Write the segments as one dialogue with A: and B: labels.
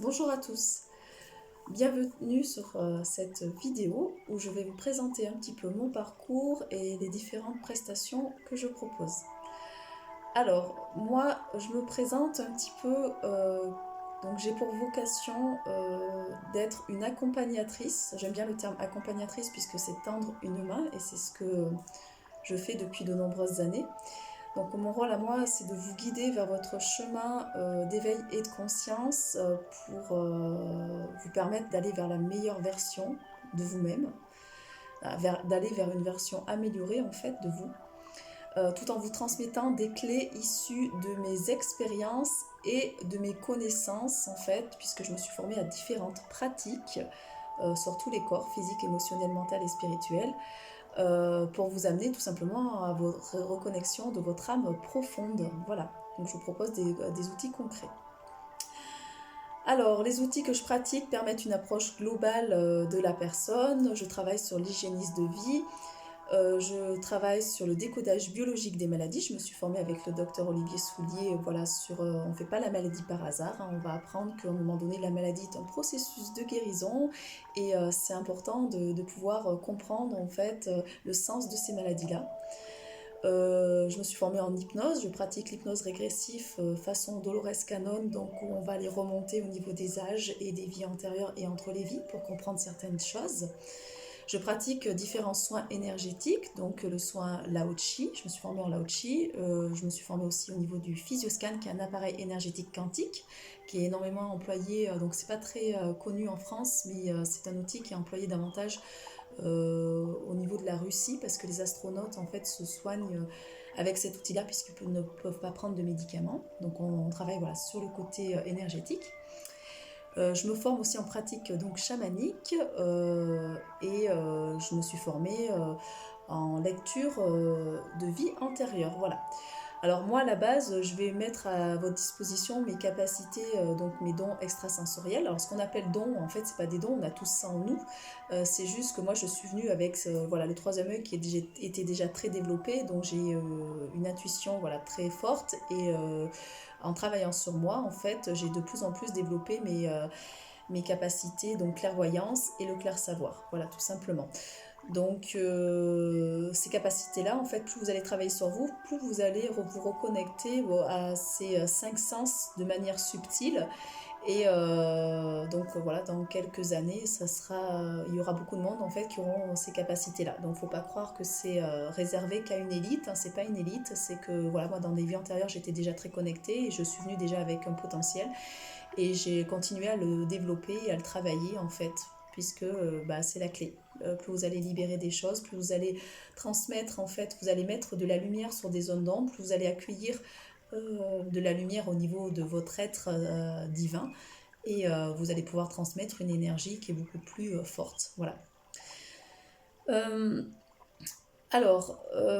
A: Bonjour à tous, bienvenue sur cette vidéo où je vais vous présenter un petit peu mon parcours et les différentes prestations que je propose. Alors, moi, je me présente un petit peu, donc j'ai pour vocation d'être une accompagnatrice. J'aime bien le terme accompagnatrice puisque c'est tendre une main et c'est ce que je fais depuis de nombreuses années. Donc mon rôle à moi, c'est de vous guider vers votre chemin d'éveil et de conscience pour vous permettre d'aller vers la meilleure version de vous-même, d'aller vers une version améliorée en fait de vous, tout en vous transmettant des clés issues de mes expériences et de mes connaissances en fait, puisque je me suis formée à différentes pratiques sur tous les corps, physique, émotionnel, mental et spirituel, pour vous amener tout simplement à votre reconnexion de votre âme profonde. Voilà, donc je vous propose des outils concrets. Alors, les outils que je pratique permettent une approche globale de la personne. Je travaille sur l'hygiénisme de vie, je travaille sur le décodage biologique des maladies. Je me suis formée avec le docteur Olivier Soulier, voilà, sur on ne fait pas la maladie par hasard, hein. On va apprendre qu'à un moment donné, la maladie est un processus de guérison et c'est important de pouvoir comprendre en fait le sens de ces maladies-là. Je me suis formée en hypnose, je pratique l'hypnose régressive façon Dolores Cannon, donc où on va aller remonter au niveau des âges et des vies antérieures et entre les vies pour comprendre certaines choses. Je pratique différents soins énergétiques, donc le soin Lao Chi, je me suis formée en Lao Chi, je me suis formée aussi au niveau du Physioscan, qui est un appareil énergétique quantique, qui est énormément employé, donc c'est pas très connu en France, mais c'est un outil qui est employé davantage au niveau de la Russie, parce que les astronautes en fait se soignent avec cet outil-là, puisqu'ils ne peuvent pas prendre de médicaments, donc on travaille voilà, sur le côté énergétique. Je me forme aussi en pratique donc chamanique et je me suis formée en lecture de vie antérieure. Voilà. Alors moi à la base, je vais mettre à votre disposition mes capacités, donc mes dons extrasensoriels. Alors ce qu'on appelle dons, en fait, c'est pas des dons, on a tous ça en nous. C'est juste que moi je suis venue avec voilà le troisième œil qui était déjà très développé, donc j'ai une intuition voilà très forte et en travaillant sur moi, en fait, j'ai de plus en plus développé mes capacités, donc clairvoyance et le clair savoir. Voilà, tout simplement. Donc, ces capacités-là, en fait, plus vous allez travailler sur vous, plus vous allez vous reconnecter à ces cinq sens de manière subtile. Et donc voilà, dans quelques années, il y aura beaucoup de monde en fait qui auront ces capacités-là. Donc, faut pas croire que c'est réservé qu'à une élite. Hein, c'est pas une élite, c'est que voilà, moi dans des vies antérieures, j'étais déjà très connectée et je suis venue déjà avec un potentiel. Et j'ai continué à le développer et à le travailler en fait, puisque c'est la clé. Plus vous allez libérer des choses, plus vous allez transmettre en fait, vous allez mettre de la lumière sur des zones d'ombre, plus vous allez accueillir de la lumière au niveau de votre être divin et vous allez pouvoir transmettre une énergie qui est beaucoup plus forte. Voilà. Euh,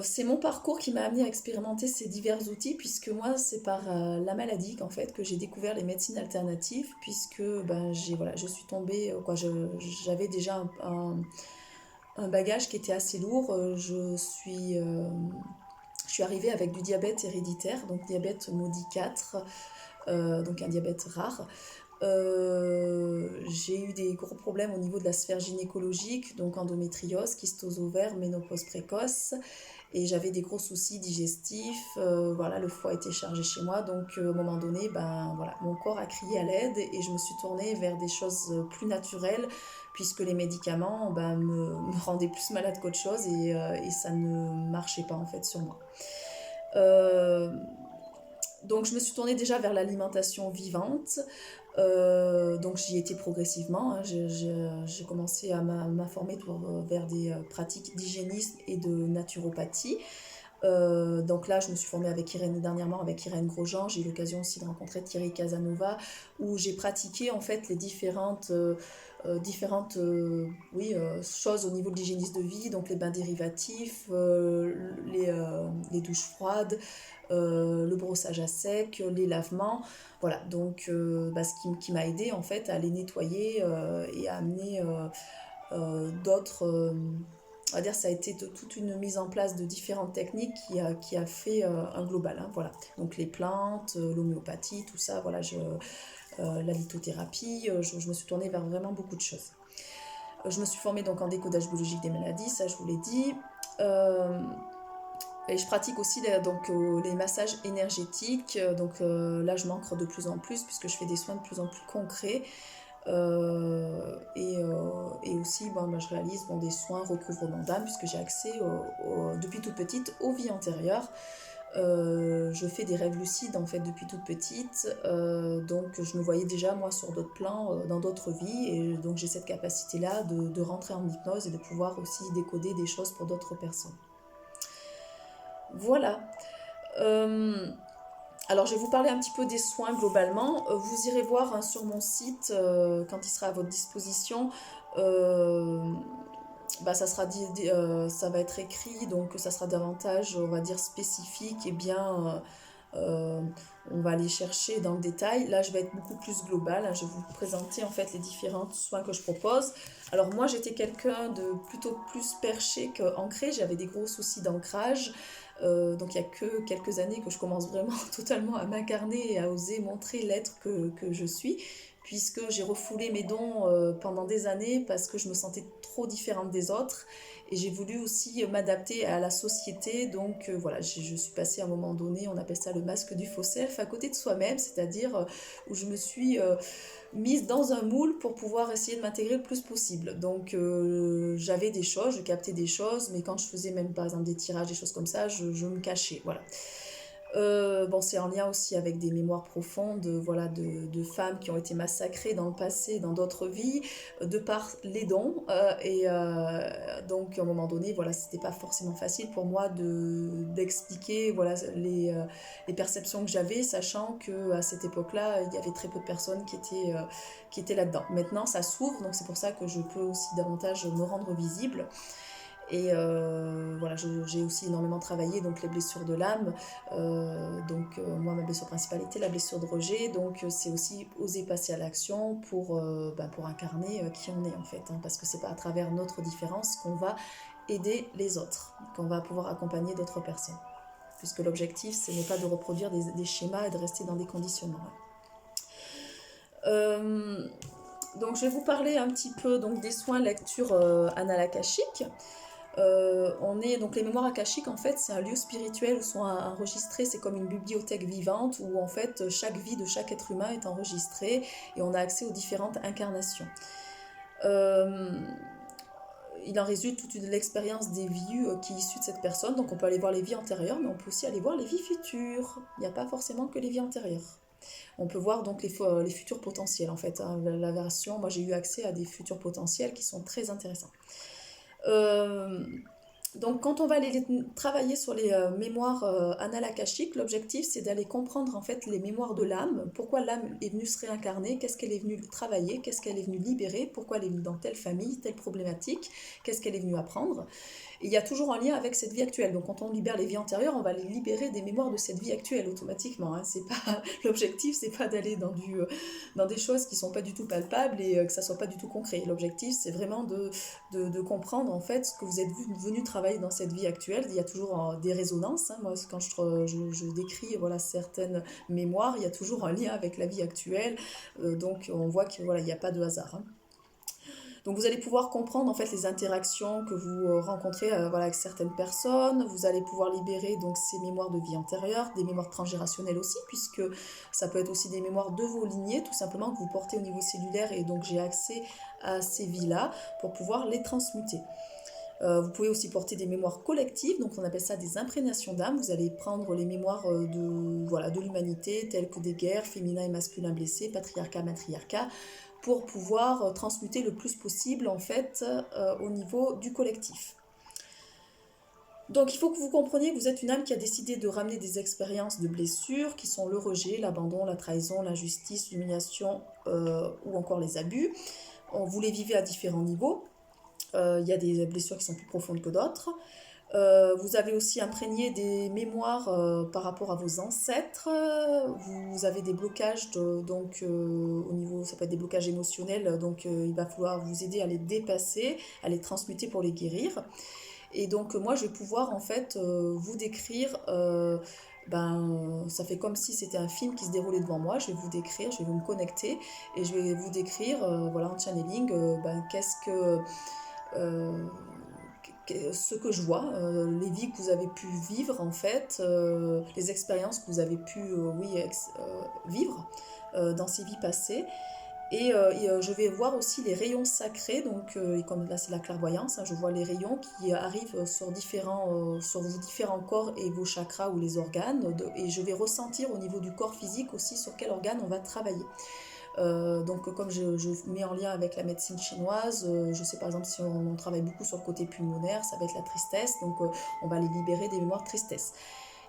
A: c'est mon parcours qui m'a amené à expérimenter ces divers outils, puisque moi, c'est par la maladie qu'en fait que j'ai découvert les médecines alternatives, puisque voilà, je suis tombée, j'avais déjà un bagage qui était assez lourd. Je suis arrivée avec du diabète héréditaire, donc diabète maudit 4, donc un diabète rare. J'ai eu des gros problèmes au niveau de la sphère gynécologique, donc endométriose, kystose ovaire, ménopause précoce, et j'avais des gros soucis digestifs. Voilà, le foie était chargé chez moi, donc à un moment donné, voilà, mon corps a crié à l'aide et je me suis tournée vers des choses plus naturelles, puisque les médicaments me rendaient plus malade qu'autre chose et ça ne marchait pas en fait sur moi. Euh, donc je me suis tournée déjà vers l'alimentation vivante. Donc j'y étais progressivement. Hein. J'ai commencé à m'informer vers des pratiques d'hygiénisme et de naturopathie. Donc là, je me suis formée dernièrement avec Irène Grosjean. J'ai eu l'occasion aussi de rencontrer Thierry Casanova, où j'ai pratiqué en fait les différentes oui, choses au niveau de l'hygiénisme de vie, donc les bains dérivatifs, les douches froides, le brossage à sec, les lavements. Voilà, donc qui m'a aidé en fait à les nettoyer et à amener d'autres. On va dire ça a été toute une mise en place de différentes techniques qui a fait un global. Hein, voilà. Donc les plantes, l'homéopathie, tout ça, voilà, la lithothérapie, je me suis tournée vers vraiment beaucoup de choses. Je me suis formée donc en décodage biologique des maladies, ça je vous l'ai dit. Et je pratique aussi les massages énergétiques. Là, je m'ancre de plus en plus puisque je fais des soins de plus en plus concrets. Et aussi, je réalise des soins recouvrement d'âme puisque j'ai accès depuis toute petite aux vies antérieures. Je fais des rêves lucides en fait depuis toute petite, donc je me voyais déjà moi sur d'autres plans, dans d'autres vies, et donc j'ai cette capacité là de rentrer en hypnose et de pouvoir aussi décoder des choses pour d'autres personnes. Voilà. Alors je vais vous parler un petit peu des soins globalement. Vous irez voir sur mon site, quand il sera à votre disposition, ça va être écrit, donc ça sera davantage, on va dire, spécifique et bien, on va aller chercher dans le détail. Là, je vais être beaucoup plus globale, hein. Je vais vous présenter en fait les différents soins que je propose. Alors moi, j'étais quelqu'un de plutôt plus perché qu'ancré, j'avais des gros soucis d'ancrage. Donc il n'y a que quelques années que je commence vraiment totalement à m'incarner et à oser montrer l'être que je suis, puisque j'ai refoulé mes dons pendant des années parce que je me sentais trop différente des autres, et j'ai voulu aussi m'adapter à la société. Donc voilà, je suis passée à un moment donné, on appelle ça le masque du faux self, à côté de soi-même, c'est-à-dire où je me suis mise dans un moule pour pouvoir essayer de m'intégrer le plus possible. Donc j'avais des choses, je captais des choses, mais quand je faisais même par exemple des tirages, des choses comme ça, je me cachais, voilà. C'est en lien aussi avec des mémoires profondes, voilà, de femmes qui ont été massacrées dans le passé, dans d'autres vies, de par les dons. Donc, à un moment donné, voilà, c'était pas forcément facile pour moi d'expliquer, voilà, les perceptions que j'avais, sachant que à cette époque-là, il y avait très peu de personnes qui étaient là-dedans. Maintenant, ça s'ouvre, donc c'est pour ça que je peux aussi davantage me rendre visible. Et voilà, j'ai aussi énormément travaillé donc les blessures de l'âme. Moi, ma blessure principale était la blessure de rejet. Donc c'est aussi oser passer à l'action pour incarner qui on est en fait, hein, parce que c'est pas à travers notre différence qu'on va aider les autres, qu'on va pouvoir accompagner d'autres personnes. Puisque l'objectif, ce n'est pas de reproduire des schémas et de rester dans des conditionnements. Donc je vais vous parler un petit peu donc, des soins lecture anal-akashique. Donc les mémoires akashiques, en fait, c'est un lieu spirituel où sont enregistrés, c'est comme une bibliothèque vivante où en fait chaque vie de chaque être humain est enregistrée et on a accès aux différentes incarnations. Il en résulte toute l'expérience des vies qui est issue de cette personne, donc on peut aller voir les vies antérieures, mais on peut aussi aller voir les vies futures. Il n'y a pas forcément que les vies antérieures. On peut voir donc les futurs potentiels en fait, hein. La version, moi j'ai eu accès à des futurs potentiels qui sont très intéressants. Donc quand on va aller travailler sur les mémoires anal-akashiques, l'objectif c'est d'aller comprendre en fait les mémoires de l'âme, pourquoi l'âme est venue se réincarner, qu'est-ce qu'elle est venue travailler, qu'est-ce qu'elle est venue libérer, pourquoi elle est venue dans telle famille, telle problématique, qu'est-ce qu'elle est venue apprendre. Et il y a toujours un lien avec cette vie actuelle. Donc quand on libère les vies antérieures, on va les libérer des mémoires de cette vie actuelle automatiquement, hein. C'est pas l'objectif, c'est pas d'aller dans des choses qui sont pas du tout palpables et que ça soit pas du tout concret. L'objectif c'est vraiment de comprendre en fait ce que vous êtes venu travailler dans cette vie actuelle. Il y a toujours des résonances, hein. Moi quand je décris voilà certaines mémoires, il y a toujours un lien avec la vie actuelle. Donc on voit qu'il voilà, n'y a pas de hasard, hein. Donc vous allez pouvoir comprendre en fait les interactions que vous rencontrez voilà, avec certaines personnes. Vous allez pouvoir libérer donc ces mémoires de vie antérieure, des mémoires transgénérationnelles aussi, puisque ça peut être aussi des mémoires de vos lignées, tout simplement que vous portez au niveau cellulaire, et donc j'ai accès à ces vies-là pour pouvoir les transmuter. Vous pouvez aussi porter des mémoires collectives, donc on appelle ça des imprégnations d'âme. Vous allez prendre les mémoires de l'humanité, telles que des guerres, féminins et masculins blessés, patriarcat, matriarcat, pour pouvoir transmuter le plus possible en fait au niveau du collectif. Donc il faut que vous compreniez que vous êtes une âme qui a décidé de ramener des expériences de blessures qui sont le rejet, l'abandon, la trahison, l'injustice, l'humiliation ou encore les abus. Vous les vivez à différents niveaux. Il y a des blessures qui sont plus profondes que d'autres. Vous avez aussi imprégné des mémoires par rapport à vos ancêtres. Vous avez des blocages, au niveau, ça peut être des blocages émotionnels, donc il va falloir vous aider à les dépasser, à les transmuter pour les guérir. Et donc moi je vais pouvoir en fait vous décrire ça fait comme si c'était un film qui se déroulait devant moi. Je vais vous décrire, je vais vous me connecter et je vais vous décrire, voilà, en channeling, qu'est-ce que euh, ce que je vois, les vies que vous avez pu vivre en fait, les expériences que vous avez pu vivre dans ces vies passées. Et je vais voir aussi les rayons sacrés, donc et comme là c'est la clairvoyance, hein, je vois les rayons qui arrivent sur vos différents corps et vos chakras ou les organes, et je vais ressentir au niveau du corps physique aussi sur quel organe on va travailler. Donc comme je mets en lien avec la médecine chinoise, je sais par exemple si on travaille beaucoup sur le côté pulmonaire, ça va être la tristesse, donc on va les libérer des mémoires de tristesse.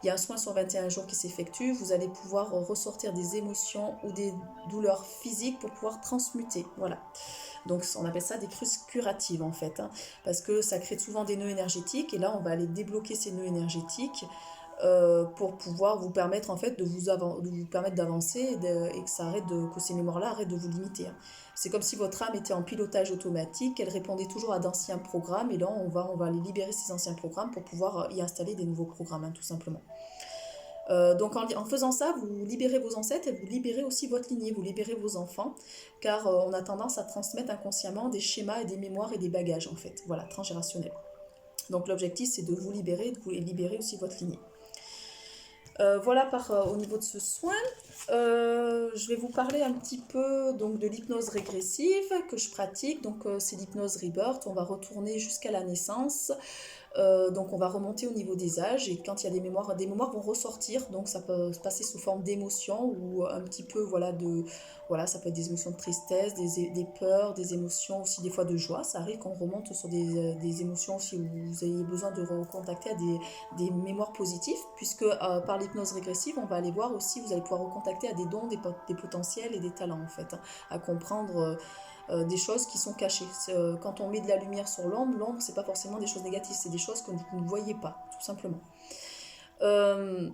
A: Il y a un soin sur 21 jours qui s'effectue, vous allez pouvoir ressortir des émotions ou des douleurs physiques pour pouvoir transmuter, voilà. Donc on appelle ça des cruces curatives en fait, hein, parce que ça crée souvent des nœuds énergétiques, et là on va aller débloquer ces nœuds énergétiques pour pouvoir vous permettre en fait de vous permettre d'avancer et que que ces mémoires-là arrêtent de vous limiter, hein. C'est comme si votre âme était en pilotage automatique, elle répondait toujours à d'anciens programmes, et là on va aller libérer ces anciens programmes pour pouvoir y installer des nouveaux programmes, hein, tout simplement. Donc en faisant ça, vous libérez vos ancêtres et vous libérez aussi votre lignée, vous libérez vos enfants, car on a tendance à transmettre inconsciemment des schémas et des mémoires et des bagages en fait, voilà, transgénérationnels. Donc l'objectif c'est de vous libérer, de vous libérer aussi votre lignée. Voilà au niveau de ce soin. Je vais vous parler un petit peu donc, de l'hypnose régressive que je pratique. Donc c'est l'hypnose rebirth. On va retourner jusqu'à la naissance. Donc on va remonter au niveau des âges, et quand il y a des mémoires vont ressortir, donc ça peut se passer sous forme d'émotions ou un petit peu voilà, ça peut être des émotions de tristesse, des peurs, des émotions aussi des fois de joie. Ça arrive qu'on remonte sur des émotions aussi où vous ayez besoin de recontacter à des mémoires positives, puisque par l'hypnose régressive on va aller voir aussi, vous allez pouvoir recontacter à des dons, des potentiels et des talents en fait, hein, à comprendre des choses qui sont cachées. Quand on met de la lumière sur l'ombre, c'est pas forcément des choses négatives, c'est des choses que vous ne voyez pas, tout simplement. Euh,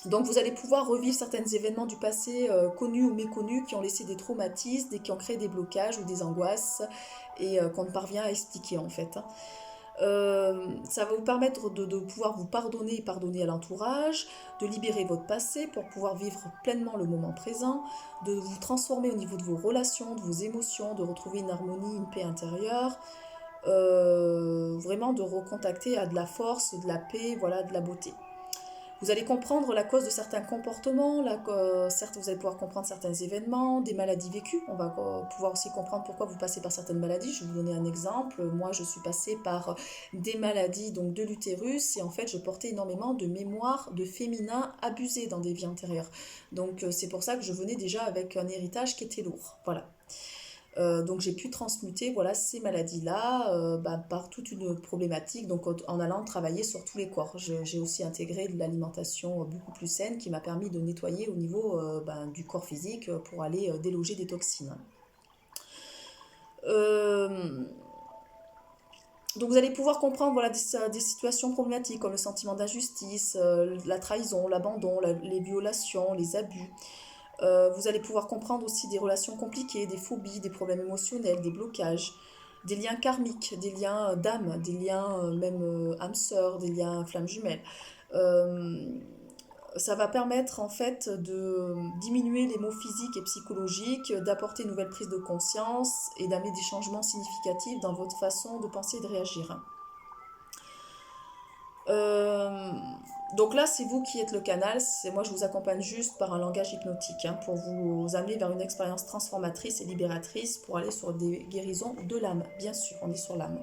A: donc vous allez pouvoir revivre certains événements du passé, connus ou méconnus, qui ont laissé des traumatismes et qui ont créé des blocages ou des angoisses, et qu'on ne parvient à expliquer en fait, hein. Ça va vous permettre de pouvoir vous pardonner et pardonner à l'entourage, de libérer votre passé pour pouvoir vivre pleinement le moment présent, de vous transformer au niveau de vos relations, de vos émotions, de retrouver une harmonie, une paix intérieure, vraiment de recontacter à de la force, de la paix, voilà, de la beauté. Vous allez comprendre la cause de certains comportements, certes vous allez pouvoir comprendre certains événements, des maladies vécues. On va pouvoir aussi comprendre pourquoi vous passez par certaines maladies. Je vais vous donner un exemple. Moi je suis passée par des maladies donc de l'utérus, et en fait je portais énormément de mémoire de féminin abusé dans des vies antérieures. Donc c'est pour ça que je venais déjà avec un héritage qui était lourd. Voilà. Donc j'ai pu transmuter voilà, ces maladies-là par toute une problématique, donc en allant travailler sur tous les corps. J'ai aussi intégré de l'alimentation beaucoup plus saine qui m'a permis de nettoyer au niveau du corps physique pour aller déloger des toxines. Euh, donc vous allez pouvoir comprendre voilà, des situations problématiques comme le sentiment d'injustice, la trahison, l'abandon, les violations, les abus. Vous allez pouvoir comprendre aussi des relations compliquées, des phobies, des problèmes émotionnels, des blocages, des liens karmiques, des liens d'âme, des liens même âme sœur, des liens flammes jumelles. Euh, Ça va permettre en fait de diminuer les maux physiques et psychologiques, d'apporter une nouvelle prise de conscience et d'amener des changements significatifs dans votre façon de penser et de réagir. Euh, donc là, c'est vous qui êtes le canal. C'est moi, je vous accompagne juste par un langage hypnotique, hein, pour vous amener vers une expérience transformatrice et libératrice pour aller sur des guérisons de l'âme. Bien sûr, on est sur l'âme.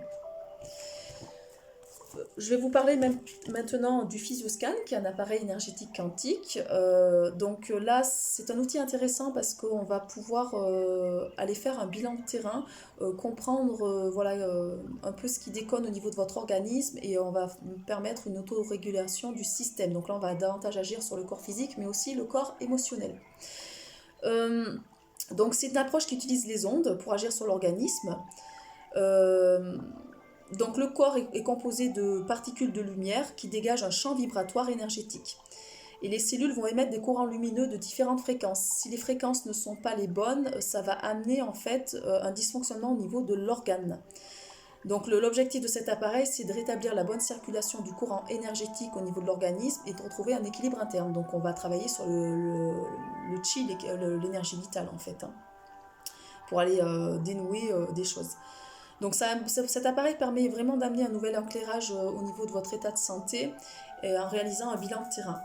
A: Je vais vous parler même maintenant du Physioscan, qui est un appareil énergétique quantique. Donc là, c'est un outil intéressant parce qu'on va pouvoir aller faire un bilan de terrain, comprendre voilà, un peu ce qui déconne au niveau de votre organisme, et on va permettre une autorégulation du système. Donc là, on va davantage agir sur le corps physique, mais aussi le corps émotionnel. Euh, donc c'est une approche qui utilise les ondes pour agir sur l'organisme. Euh, donc le corps est composé de particules de lumière qui dégagent un champ vibratoire énergétique. Et les cellules vont émettre des courants lumineux de différentes fréquences. Si les fréquences ne sont pas les bonnes, ça va amener en fait un dysfonctionnement au niveau de l'organe. Donc l'objectif de cet appareil, c'est de rétablir la bonne circulation du courant énergétique au niveau de l'organisme et de retrouver un équilibre interne. Donc on va travailler sur le chi, l'énergie vitale en fait, hein, pour aller dénouer des choses. Donc cet appareil permet vraiment d'amener un nouvel éclairage au niveau de votre état de santé en réalisant un bilan de terrain.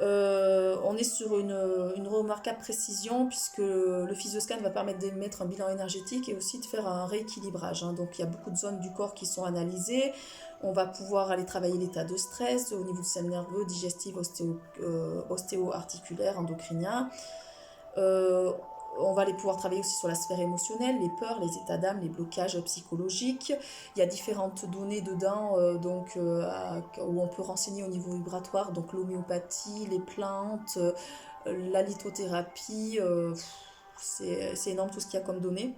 A: On est sur une remarquable précision puisque le physioscan va permettre d'émettre un bilan énergétique et aussi de faire un rééquilibrage, hein. Donc il y a beaucoup de zones du corps qui sont analysées. On va pouvoir aller travailler l'état de stress au niveau du système nerveux, digestif, ostéo-articulaire, endocrinien. Euh, on va aller pouvoir travailler aussi sur la sphère émotionnelle, les peurs, les états d'âme, les blocages psychologiques. Il y a différentes données dedans où on peut renseigner au niveau vibratoire, donc l'homéopathie, les plantes, la lithothérapie. C'est énorme tout ce qu'il y a comme données.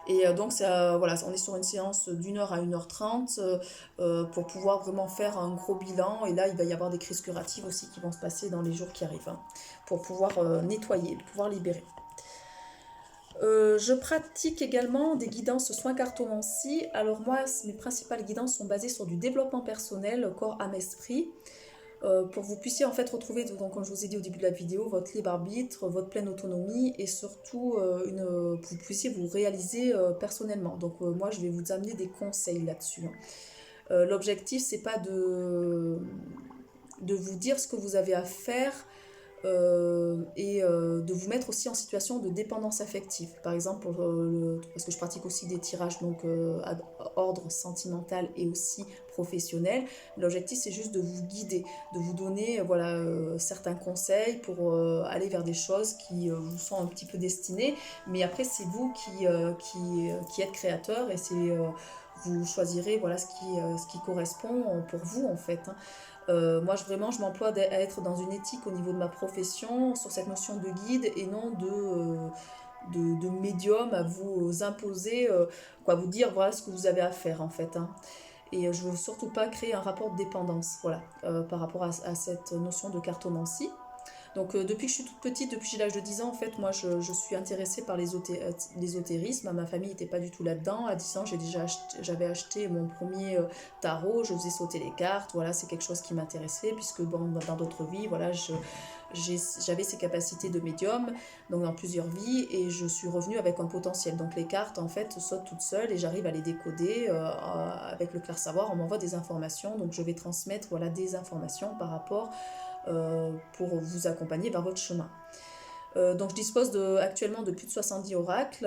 A: Et donc, voilà, on est sur une séance d'1 heure à 1 h 30 pour pouvoir vraiment faire un gros bilan. Et là, il va y avoir des crises curatives aussi qui vont se passer dans les jours qui arrivent, hein, pour pouvoir nettoyer, pouvoir libérer. Je pratique également des guidances soins cartomancie. Alors moi, mes principales guidances sont basées sur du développement personnel, corps, âme, esprit. Pour que vous puissiez en fait retrouver, donc, comme je vous ai dit au début de la vidéo, votre libre arbitre, votre pleine autonomie et surtout que vous puissiez vous réaliser personnellement. Donc moi je vais vous amener des conseils là-dessus, hein. L'objectif c'est pas de vous dire ce que vous avez à faire de vous mettre aussi en situation de dépendance affective. Par exemple, parce que je pratique aussi des tirages donc à ordre sentimental et aussi professionnel. L'objectif c'est juste de vous guider, de vous donner voilà certains conseils pour aller vers des choses qui vous sont un petit peu destinées. Mais après c'est vous qui êtes créateur et vous choisirez voilà ce qui correspond pour vous en fait, hein. Moi, je m'emploie à être dans une éthique au niveau de ma profession, sur cette notion de guide et non de médium à vous imposer, vous dire voilà ce que vous avez à faire en fait, hein. Et je ne veux surtout pas créer un rapport de dépendance voilà, par rapport à cette notion de cartomancie. Donc depuis que je suis toute petite, depuis l'âge de 10 ans, en fait, moi je suis intéressée par l'ésotérisme. Ma famille n'était pas du tout là-dedans. À 10 ans, j'avais acheté mon premier tarot, je faisais sauter les cartes. Voilà, c'est quelque chose qui m'intéressait puisque bon, dans d'autres vies, voilà, j'avais ces capacités de médium, donc dans plusieurs vies, et je suis revenue avec un potentiel. Donc les cartes, en fait, sautent toutes seules et j'arrive à les décoder avec le clair savoir. On m'envoie des informations, donc je vais transmettre voilà, des informations par rapport pour vous accompagner vers votre chemin. Donc je dispose actuellement de plus de 70 oracles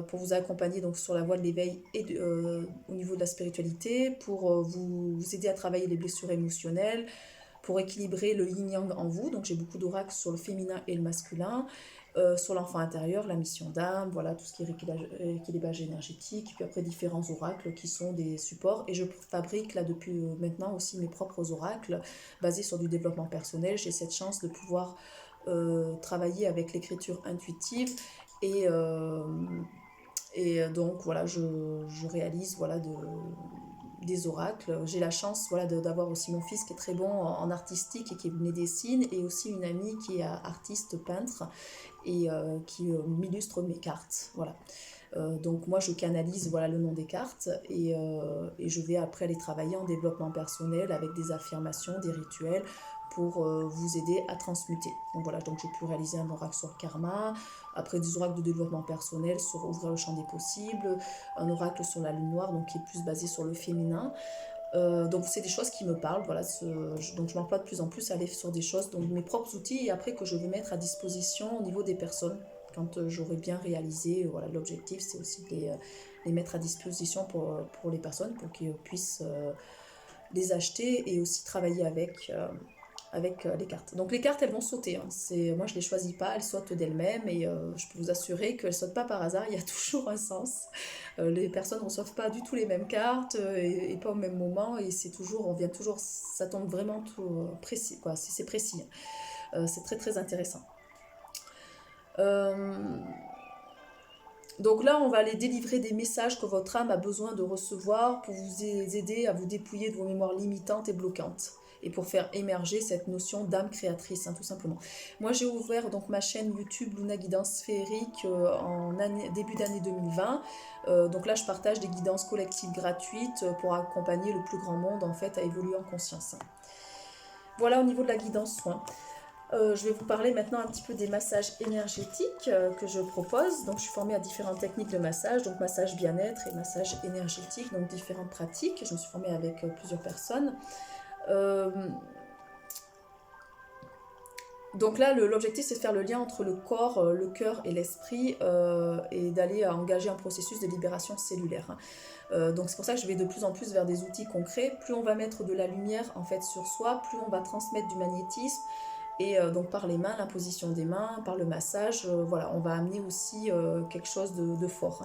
A: pour vous accompagner donc, sur la voie de l'éveil et au niveau de la spiritualité, pour vous aider à travailler les blessures émotionnelles, pour équilibrer le yin-yang en vous. Donc j'ai beaucoup d'oracles sur le féminin et le masculin, sur l'enfant intérieur, la mission d'âme, voilà tout ce qui est équilibrage énergétique, puis après différents oracles qui sont des supports. Et je fabrique là depuis maintenant aussi mes propres oracles basés sur du développement personnel. J'ai cette chance de pouvoir travailler avec l'écriture intuitive et donc voilà, je réalise voilà, des oracles. J'ai la chance voilà, d'avoir aussi mon fils qui est très bon en artistique et qui me dessine, et aussi une amie qui est artiste peintre et qui m'illustre mes cartes. Voilà. Donc moi je canalise voilà, le nom des cartes et je vais après aller travailler en développement personnel avec des affirmations, des rituels pour vous aider à transmuter. Donc voilà, donc j'ai pu réaliser un oracle sur le karma, après des oracles de développement personnel sur ouvrir le champ des possibles, un oracle sur la lune noire, donc qui est plus basé sur le féminin. Donc c'est des choses qui me parlent, voilà, donc je m'emploie de plus en plus à aller sur des choses, donc mes propres outils, et après que je vais mettre à disposition au niveau des personnes, quand j'aurai bien réalisé, voilà, l'objectif c'est aussi de les mettre à disposition pour les personnes, pour qu'ils puissent les acheter et aussi travailler avec les cartes. Donc les cartes elles vont sauter, hein. Moi je les choisis pas, elles sautent d'elles-mêmes et je peux vous assurer qu'elles sautent pas par hasard, il y a toujours un sens. Les personnes ne reçoivent pas du tout les mêmes cartes et pas au même moment, et ça tombe vraiment tout précis, quoi. C'est précis, hein. C'est très très intéressant. Donc là, on va aller délivrer des messages que votre âme a besoin de recevoir pour vous aider à vous dépouiller de vos mémoires limitantes et bloquantes. et pour faire émerger cette notion d'âme créatrice, hein, tout simplement. Moi, j'ai ouvert donc ma chaîne YouTube Luna Guidance Féerique début d'année 2020. Donc là, je partage des guidances collectives gratuites pour accompagner le plus grand monde en fait à évoluer en conscience. Voilà au niveau de la guidance soin. Je vais vous parler maintenant un petit peu des massages énergétiques que je propose. Donc, je suis formée à différentes techniques de massage, donc massage bien-être et massage énergétique, donc différentes pratiques. Je me suis formée avec plusieurs personnes. Donc là, l'objectif, c'est de faire le lien entre le corps, le cœur et l'esprit et d'aller engager un processus de libération cellulaire. Donc c'est pour ça que je vais de plus en plus vers des outils concrets. Plus on va mettre de la lumière en fait sur soi, plus on va transmettre du magnétisme. Et donc par les mains, l'imposition des mains, par le massage, voilà, on va amener aussi quelque chose de fort.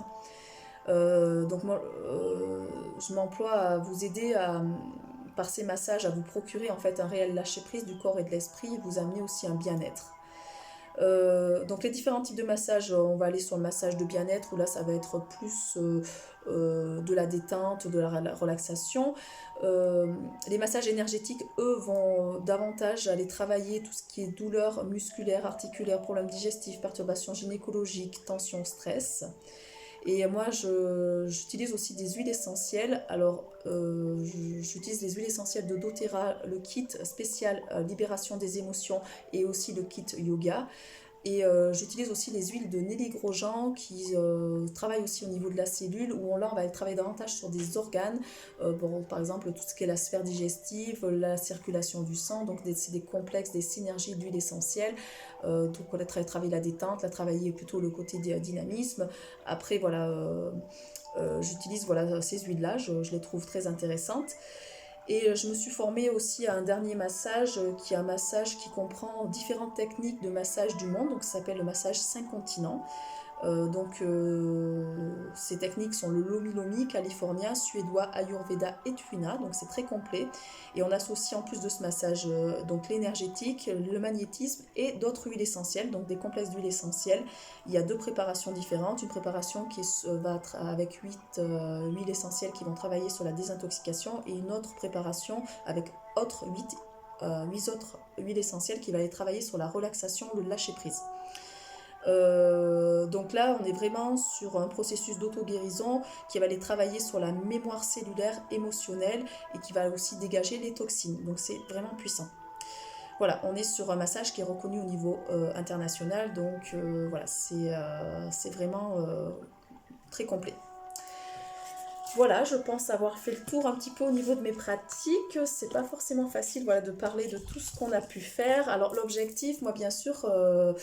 A: Donc moi, je m'emploie à vous aider par ces massages à vous procurer en fait un réel lâcher-prise du corps et de l'esprit et vous amener aussi un bien-être. Donc les différents types de massages, on va aller sur le massage de bien-être où là ça va être plus de la détente, de la relaxation. Les massages énergétiques, eux, vont davantage aller travailler tout ce qui est douleur musculaire, articulaire, problèmes digestifs, perturbations gynécologiques, tension, stress. Et moi, j'utilise aussi des huiles essentielles. Alors, j'utilise les huiles essentielles de doTERRA, le kit spécial libération des émotions et aussi le kit yoga. Et j'utilise aussi les huiles de Nelly Grosjean qui travaillent aussi au niveau de la cellule, où là on va travailler davantage sur des organes, par exemple tout ce qui est la sphère digestive, la circulation du sang, donc c'est des complexes, des synergies d'huiles essentielles. Donc on va travailler la détente, la travailler plutôt le côté dynamisme. Après voilà, j'utilise voilà, ces huiles-là, je les trouve très intéressantes. Et je me suis formée aussi à un dernier massage qui est un massage qui comprend différentes techniques de massage du monde, donc ça s'appelle le massage 5 continents. Ces techniques sont le Lomi Lomi, californien, suédois, ayurveda et tuina, donc c'est très complet. Et on associe en plus de ce massage donc l'énergétique, le magnétisme et d'autres huiles essentielles, donc des complexes d'huiles essentielles. Il y a deux préparations différentes, une préparation qui va avec 8 huiles essentielles qui vont travailler sur la désintoxication et une autre préparation avec 8 autres huiles essentielles qui va aller travailler sur la relaxation, le lâcher-prise. Donc là, on est vraiment sur un processus d'auto-guérison qui va aller travailler sur la mémoire cellulaire émotionnelle et qui va aussi dégager les toxines. Donc c'est vraiment puissant. Voilà, on est sur un massage qui est reconnu au niveau international. Donc voilà, c'est vraiment très complet. Voilà, je pense avoir fait le tour un petit peu au niveau de mes pratiques. C'est pas forcément facile voilà, de parler de tout ce qu'on a pu faire. Alors l'objectif, moi bien sûr, là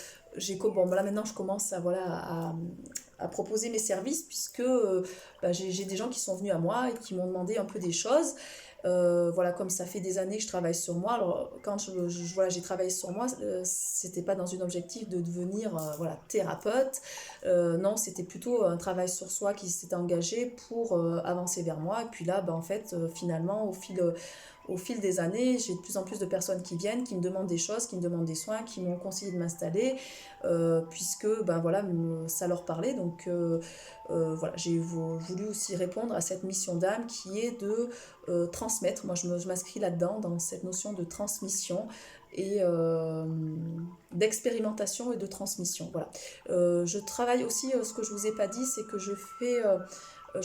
A: maintenant je commence à proposer mes services puisque j'ai des gens qui sont venus à moi et qui m'ont demandé un peu des choses. Voilà, comme ça fait des années que je travaille sur moi. Alors quand j'ai travaillé sur moi, c'était pas dans un objectif de devenir thérapeute. Non, c'était plutôt un travail sur soi qui s'était engagé pour avancer vers moi. Et puis là, en fait, finalement, au fil des années, j'ai de plus en plus de personnes qui viennent, qui me demandent des choses, qui me demandent des soins, qui m'ont conseillé de m'installer, puisque ça leur parlait. Donc voilà, j'ai voulu aussi répondre à cette mission d'âme qui est de transmettre. Moi, je m'inscris là-dedans, dans cette notion de transmission et d'expérimentation et de transmission. Voilà. Je travaille aussi, ce que je ne vous ai pas dit, c'est que je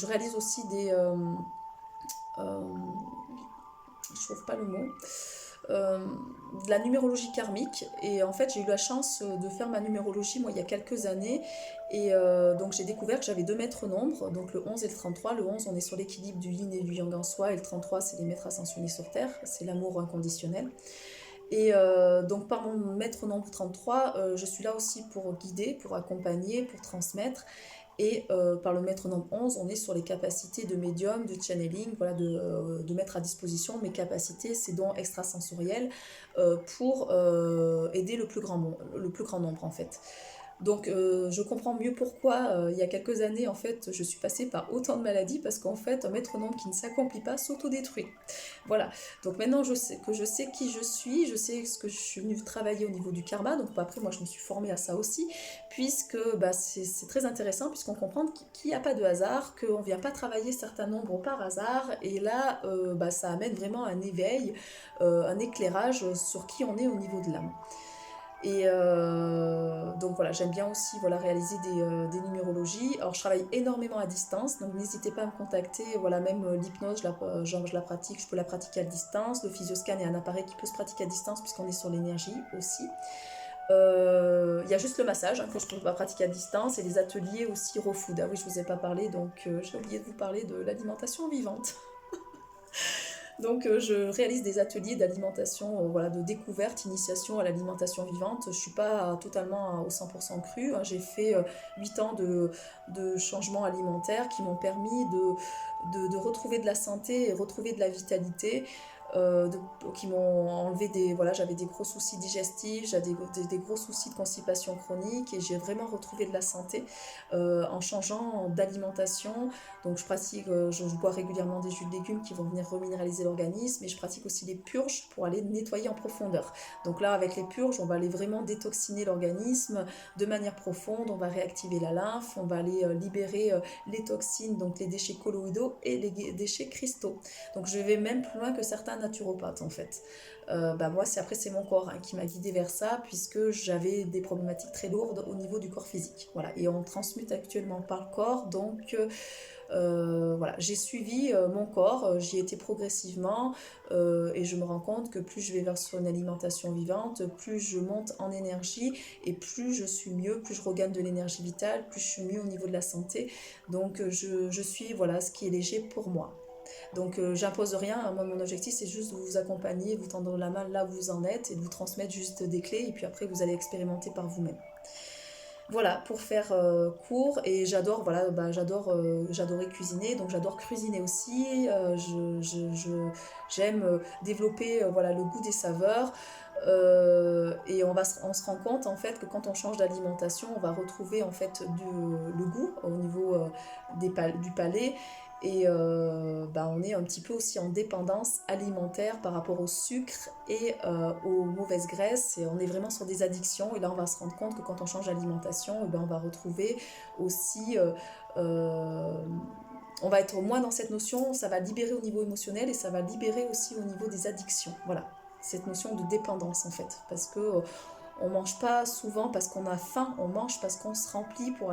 A: réalise aussi je trouve pas le mot, de la numérologie karmique. Et en fait, j'ai eu la chance de faire ma numérologie, moi, il y a quelques années. Et donc, j'ai découvert que j'avais deux maîtres nombres, donc le 11 et le 33. Le 11, on est sur l'équilibre du yin et du yang en soi, et le 33, c'est les maîtres ascensionnés sur Terre, c'est l'amour inconditionnel. Et donc par mon maître nombre 33, je suis là aussi pour guider, pour accompagner, pour transmettre. Et par le maître nombre 11, on est sur les capacités de médium, de channeling, voilà, de mettre à disposition mes capacités, ces dons extrasensoriels pour aider le plus grand nombre en fait. Donc, je comprends mieux pourquoi, il y a quelques années, en fait, je suis passée par autant de maladies, parce qu'en fait, un métronome qui ne s'accomplit pas s'autodétruit. Voilà. Donc maintenant, je sais qui je sais ce que je suis venue travailler au niveau du karma. Donc après, moi, je me suis formée à ça aussi, puisque bah, c'est très intéressant, puisqu'on comprend qu'il n'y a pas de hasard, qu'on ne vient pas travailler certains nombres par hasard. Et là, bah, ça amène vraiment un éveil, un éclairage sur qui on est au niveau de l'âme. Et donc voilà, j'aime bien aussi voilà, réaliser des numérologies. Alors je travaille énormément à distance, donc n'hésitez pas à me contacter. Voilà, même l'hypnose, genre, je la pratique, je peux la pratiquer à distance. Le physioscan est un appareil qui peut se pratiquer à distance puisqu'on est sur l'énergie aussi. Il y a juste le massage que je ne peux pas pratiquer à distance et les ateliers aussi raw food. Ah oui, je ne vous ai pas parlé, donc j'ai oublié de vous parler de l'alimentation vivante. Donc je réalise des ateliers d'alimentation, voilà, de découverte, initiation à l'alimentation vivante. Je ne suis pas totalement au 100% crue. J'ai fait 8 ans de changements alimentaires qui m'ont permis de retrouver de la santé et retrouver de la vitalité. Qui m'ont enlevé des... Voilà, j'avais des gros soucis digestifs, j'avais des gros soucis de constipation chronique et j'ai vraiment retrouvé de la santé en changeant d'alimentation. Donc je pratique, je bois régulièrement des jus de légumes qui vont venir reminéraliser l'organisme et je pratique aussi des purges pour aller nettoyer en profondeur. Donc là, avec les purges, on va aller vraiment détoxiner l'organisme de manière profonde, on va réactiver la lymphe, on va aller libérer les toxines, donc les déchets colloïdaux et les déchets cristaux. Donc je vais même plus loin que certains naturopathes en fait. Bah moi, c'est mon corps qui m'a guidée vers ça, puisque j'avais des problématiques très lourdes au niveau du corps physique. Voilà, et on transmute actuellement par le corps, donc voilà, j'ai suivi mon corps, j'y étais progressivement et je me rends compte que plus je vais vers une alimentation vivante, plus je monte en énergie et plus je suis mieux, plus je regagne de l'énergie vitale, plus je suis mieux au niveau de la santé. Donc je suis voilà ce qui est léger pour moi. Donc j'impose rien, moi mon objectif c'est juste de vous accompagner, vous tendre la main là où vous en êtes et de vous transmettre juste des clés et puis après vous allez expérimenter par vous-même. Voilà, pour faire court, et j'adore, voilà, bah, j'adorais cuisiner, donc j'adore cuisiner aussi, j'aime développer voilà, le goût des saveurs, et on se rend compte en fait que quand on change d'alimentation, on va retrouver en fait le goût au niveau du palais, et bah, on est un petit peu aussi en dépendance alimentaire par rapport au sucre et aux mauvaises graisses, et on est vraiment sur des addictions, et là on va se rendre compte que quand on change d'alimentation, eh ben, on va retrouver aussi euh, on va être moins dans cette notion, ça va libérer au niveau émotionnel et ça va libérer aussi au niveau des addictions, voilà, cette notion de dépendance en fait, parce que on mange pas souvent parce qu'on a faim, on mange parce qu'on se remplit pour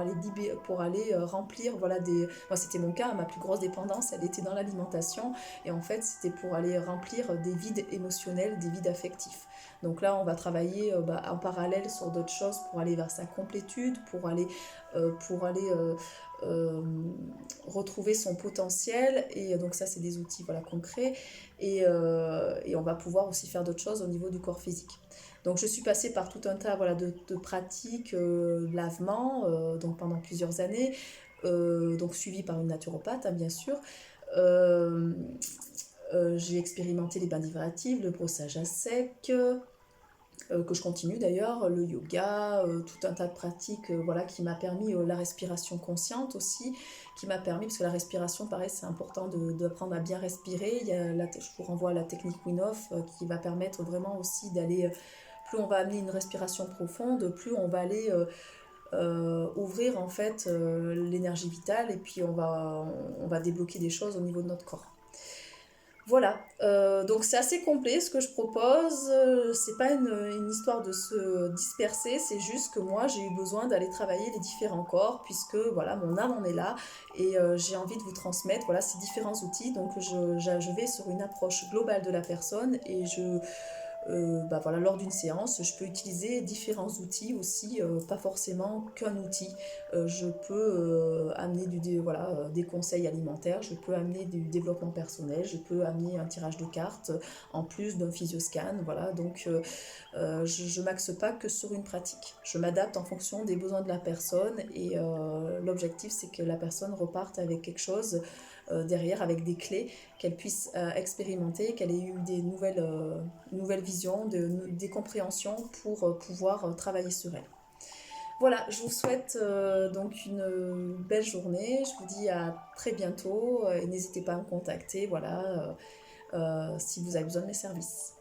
A: aller remplir, voilà, des... Moi, c'était mon cas, ma plus grosse dépendance, elle était dans l'alimentation, et en fait, c'était pour aller remplir des vides émotionnels, des vides affectifs. Donc là, on va travailler bah, en parallèle sur d'autres choses pour aller vers sa complétude, pour aller euh, retrouver son potentiel, et donc ça, c'est des outils voilà, concrets, et on va pouvoir aussi faire d'autres choses au niveau du corps physique. Donc je suis passée par tout un tas voilà, de pratiques, lavement, donc pendant plusieurs années, donc suivie par une naturopathe, hein, bien sûr. Euh, j'ai expérimenté les bains divréatifs, le brossage à sec, que je continue d'ailleurs, le yoga, tout un tas de pratiques voilà, qui m'a permis, la respiration consciente aussi, qui m'a permis, parce que la respiration, pareil, c'est important d'apprendre à bien respirer. Je vous renvoie à la technique Wim Hof qui va permettre vraiment aussi d'aller, plus on va amener une respiration profonde, plus on va aller ouvrir en fait l'énergie vitale, et puis on va débloquer des choses au niveau de notre corps. Voilà, donc c'est assez complet ce que je propose. C'est pas une histoire de se disperser, c'est juste que moi j'ai eu besoin d'aller travailler les différents corps, puisque voilà, mon âme en est là, et j'ai envie de vous transmettre voilà, ces différents outils. Donc je vais sur une approche globale de la personne, et bah voilà, lors d'une séance, je peux utiliser différents outils aussi, pas forcément qu'un outil. Je peux amener voilà, des conseils alimentaires, je peux amener du développement personnel, je peux amener un tirage de cartes en plus d'un physioscan. Voilà, donc je ne m'axe pas que sur une pratique. Je m'adapte en fonction des besoins de la personne, et l'objectif c'est que la personne reparte avec quelque chose derrière, avec des clés qu'elle puisse expérimenter, qu'elle ait eu des nouvelles visions, des compréhensions pour pouvoir travailler sur elle. Voilà, je vous souhaite donc une belle journée. Je vous dis à très bientôt et n'hésitez pas à me contacter, voilà, si vous avez besoin de mes services.